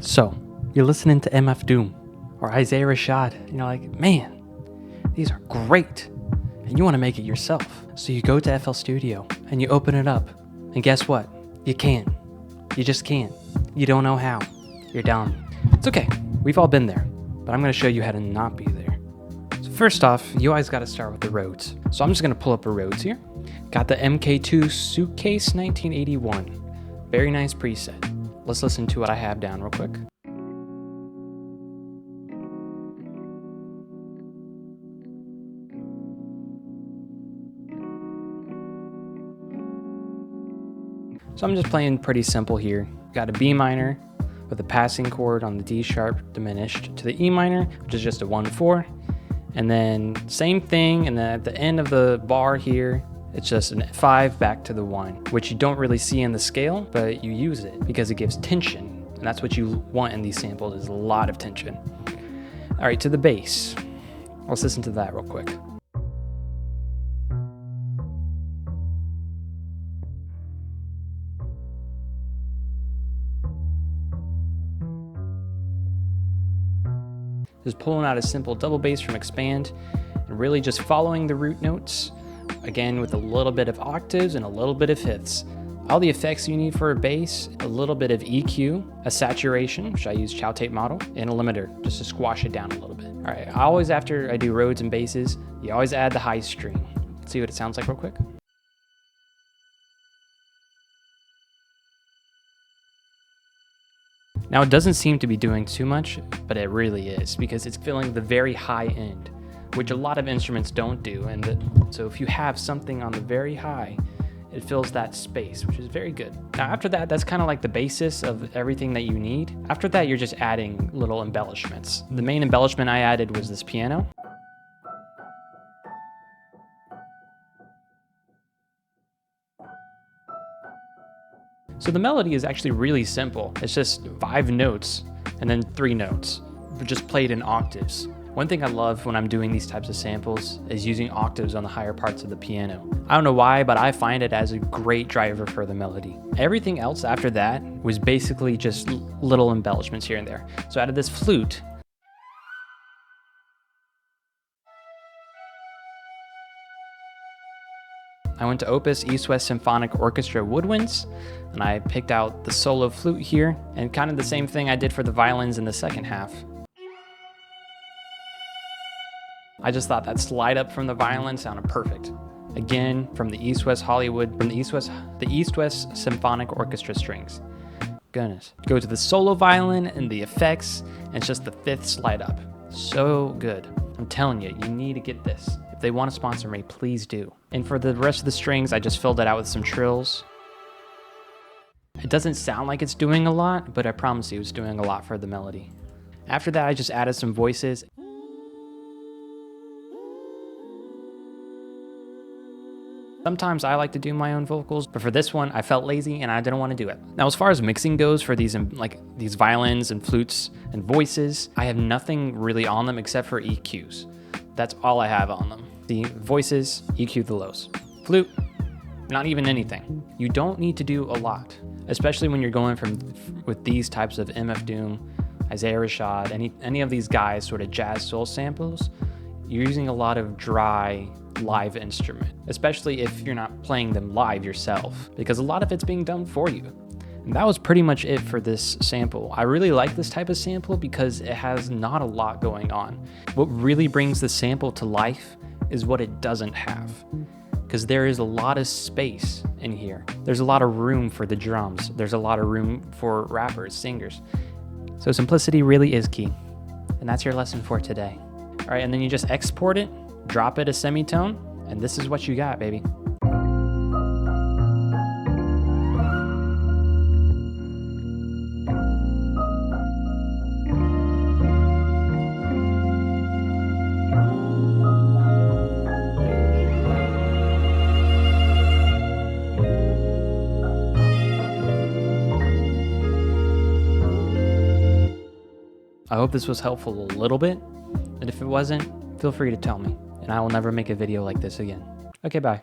So, you're listening to MF Doom or Isaiah Rashad, and you're like, man, these are great, and you want to make it yourself. So you go to FL Studio and you open it up, and guess what? You can't. You just can't. You don't know how. You're dumb. It's okay. We've all been there, but I'm going to show you how to not be there. So first off, you always got to start with the Rhodes. So I'm just going to pull up a Rhodes here. Got the MK2 Suitcase 1981. Very nice preset. Let's listen to what I have down real quick. So I'm just playing pretty simple here. Got a B minor with a passing chord on the D sharp diminished to the E minor, which is just a 1-4. And then same thing, and then at the end of the bar here, it's just an 5 back to the 1, which you don't really see in the scale, but you use it because it gives tension. And that's what you want in these samples, is a lot of tension. All right, to the bass. Let's listen to that real quick. Just pulling out a simple double bass from Expand and really just following the root notes, again with a little bit of octaves and a little bit of fifths. All the effects you need for a bass, a little bit of EQ, a saturation, which I use Chow Tape Model, and a limiter just to squash it down a little bit. All right, I always, after I do Rhodes and basses, you always add the high string. Let's see what it sounds like real quick. Now it doesn't seem to be doing too much, but it really is, because it's filling the very high end, which a lot of instruments don't do. So if you have something on the very high, it fills that space, which is very good. Now after that, that's kind of like the basis of everything that you need. After that, you're just adding little embellishments. The main embellishment I added was this piano. So the melody is actually really simple. It's just 5 notes and then 3 notes, just played in octaves. One thing I love when I'm doing these types of samples is using octaves on the higher parts of the piano. I don't know why, but I find it as a great driver for the melody. Everything else after that was basically just little embellishments here and there. So I added this flute. I went to Opus East-West Symphonic Orchestra Woodwinds, and I picked out the solo flute here, and kind of the same thing I did for the violins in the second half. I just thought that slide up from the violin sounded perfect. Again, from the East-West Symphonic Orchestra strings. Goodness. Go to the solo violin and the effects, and it's just the 5th slide up. So good. I'm telling you, you need to get this. If they want to sponsor me, please do. And for the rest of the strings, I just filled it out with some trills. It doesn't sound like it's doing a lot, but I promise you it's doing a lot for the melody. After that, I just added some voices. Sometimes I like to do my own vocals, but for this one, I felt lazy and I didn't want to do it. Now, as far as mixing goes for these violins and flutes and voices, I have nothing really on them except for EQs. That's all I have on them. The voices, EQ the lows. Flute, not even anything. You don't need to do a lot, especially when you're going with these types of MF Doom, Isaiah Rashad, any of these guys, sort of jazz soul samples. You're using a lot of dry live instrument, especially if you're not playing them live yourself, because a lot of it's being done for you. And that was pretty much it for this sample. I really like this type of sample because it has not a lot going on. What really brings the sample to life is what it doesn't have, because there is a lot of space in here. There's a lot of room for the drums. There's a lot of room for rappers, singers. So simplicity really is key. And that's your lesson for today. All right, and then you just export it, drop it a semitone, and this is what you got, baby. I hope this was helpful a little bit, and if it wasn't, feel free to tell me, and I will never make a video like this again. Okay, bye.